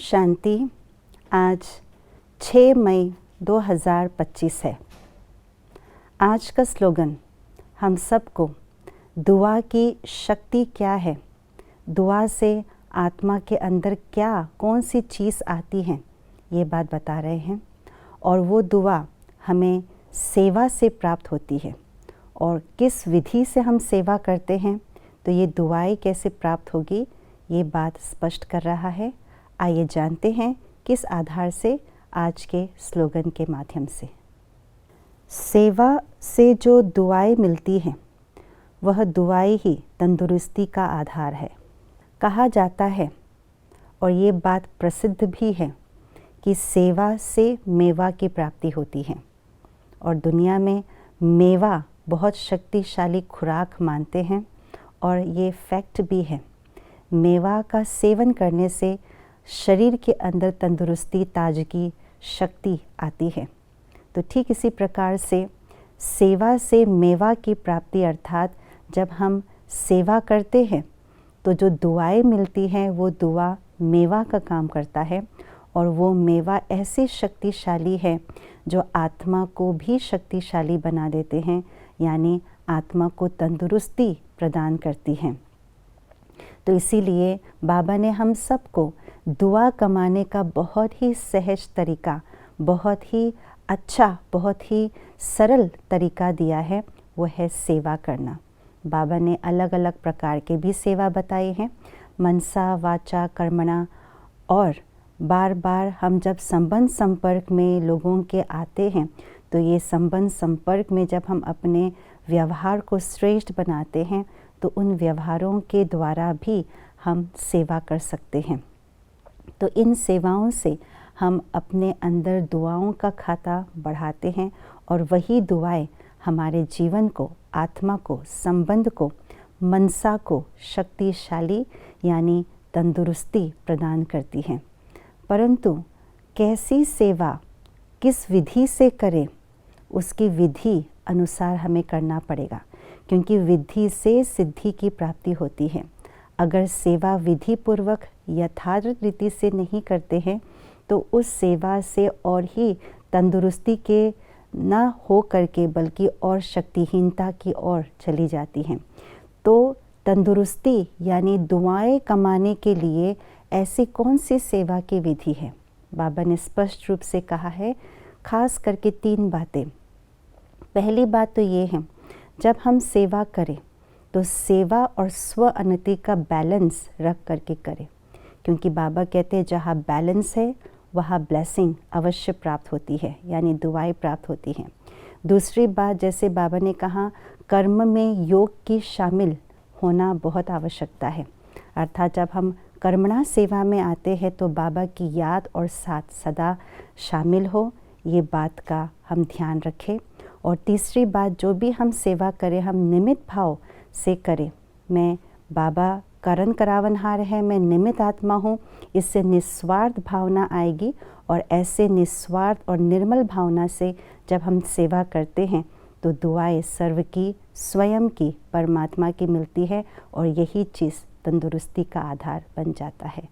शांति। आज 6 मई 2025 है। आज का स्लोगन हम सबको दुआ की शक्ति क्या है, दुआ से आत्मा के अंदर क्या कौन सी चीज़ आती है, ये बात बता रहे हैं। और वो दुआ हमें सेवा से प्राप्त होती है और किस विधि से हम सेवा करते हैं तो ये दुआएं कैसे प्राप्त होगी, ये बात स्पष्ट कर रहा है। आइए जानते हैं किस आधार से आज के स्लोगन के माध्यम से। सेवा से जो दुआएं मिलती हैं वह दुआएं ही तंदुरुस्ती का आधार है। कहा जाता है और ये बात प्रसिद्ध भी है कि सेवा से मेवा की प्राप्ति होती है और दुनिया में मेवा बहुत शक्तिशाली खुराक मानते हैं और ये फैक्ट भी है। मेवा का सेवन करने से शरीर के अंदर तंदुरुस्ती, ताजगी, शक्ति आती है। तो ठीक इसी प्रकार से सेवा से मेवा की प्राप्ति, अर्थात जब हम सेवा करते हैं तो जो दुआएं मिलती हैं वो दुआ मेवा का काम करता है और वो मेवा ऐसी शक्तिशाली है जो आत्मा को भी शक्तिशाली बना देते हैं, यानी आत्मा को तंदुरुस्ती प्रदान करती हैं। तो इसीलिए बाबा ने हम सबको दुआ कमाने का बहुत ही सहज तरीका, बहुत ही अच्छा, बहुत ही सरल तरीका दिया है, वो है सेवा करना। बाबा ने अलग अलग प्रकार के भी सेवा बताए हैं, मनसा, वाचा, कर्मणा। और बार बार हम जब संबंध संपर्क में लोगों के आते हैं तो ये संबंध संपर्क में जब हम अपने व्यवहार को श्रेष्ठ बनाते हैं तो उन व्यवहारों के द्वारा भी हम सेवा कर सकते हैं। तो इन सेवाओं से हम अपने अंदर दुआओं का खाता बढ़ाते हैं और वही दुआएं हमारे जीवन को, आत्मा को, संबंध को, मनसा को शक्तिशाली यानी तंदुरुस्ती प्रदान करती हैं। परंतु कैसी सेवा किस विधि से करें, उसकी विधि अनुसार हमें करना पड़ेगा, क्योंकि विधि से सिद्धि की प्राप्ति होती है। अगर सेवा विधि पूर्वक यथार्थ रीति से नहीं करते हैं तो उस सेवा से और ही तंदुरुस्ती के न हो करके बल्कि और शक्तिहीनता की ओर चली जाती हैं। तो तंदुरुस्ती यानी दुआएं कमाने के लिए ऐसी कौन सी सेवा की विधि है? बाबा ने स्पष्ट रूप से कहा है, खास करके 3 बातें। पहली बात तो ये है, जब हम सेवा करें तो सेवा और स्व उन्नति का बैलेंस रख करके करें, क्योंकि बाबा कहते हैं जहाँ बैलेंस है वहाँ ब्लेसिंग अवश्य प्राप्त होती है, यानी दुआएं प्राप्त होती हैं। दूसरी बात, जैसे बाबा ने कहा, कर्म में योग की शामिल होना बहुत आवश्यकता है। अर्थात जब हम कर्मणा सेवा में आते हैं तो बाबा की याद और साथ सदा शामिल हो, ये बात का हम ध्यान रखें। और तीसरी बात, जो भी हम सेवा करें हम निमित्त भाव से करें। मैं बाबा करण करावनहार है, मैं निमित्त आत्मा हूँ, इससे निस्वार्थ भावना आएगी और ऐसे निस्वार्थ और निर्मल भावना से जब हम सेवा करते हैं तो दुआएं सर्व की, स्वयं की, परमात्मा की मिलती है और यही चीज़ तंदुरुस्ती का आधार बन जाता है।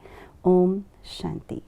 ओम शांति।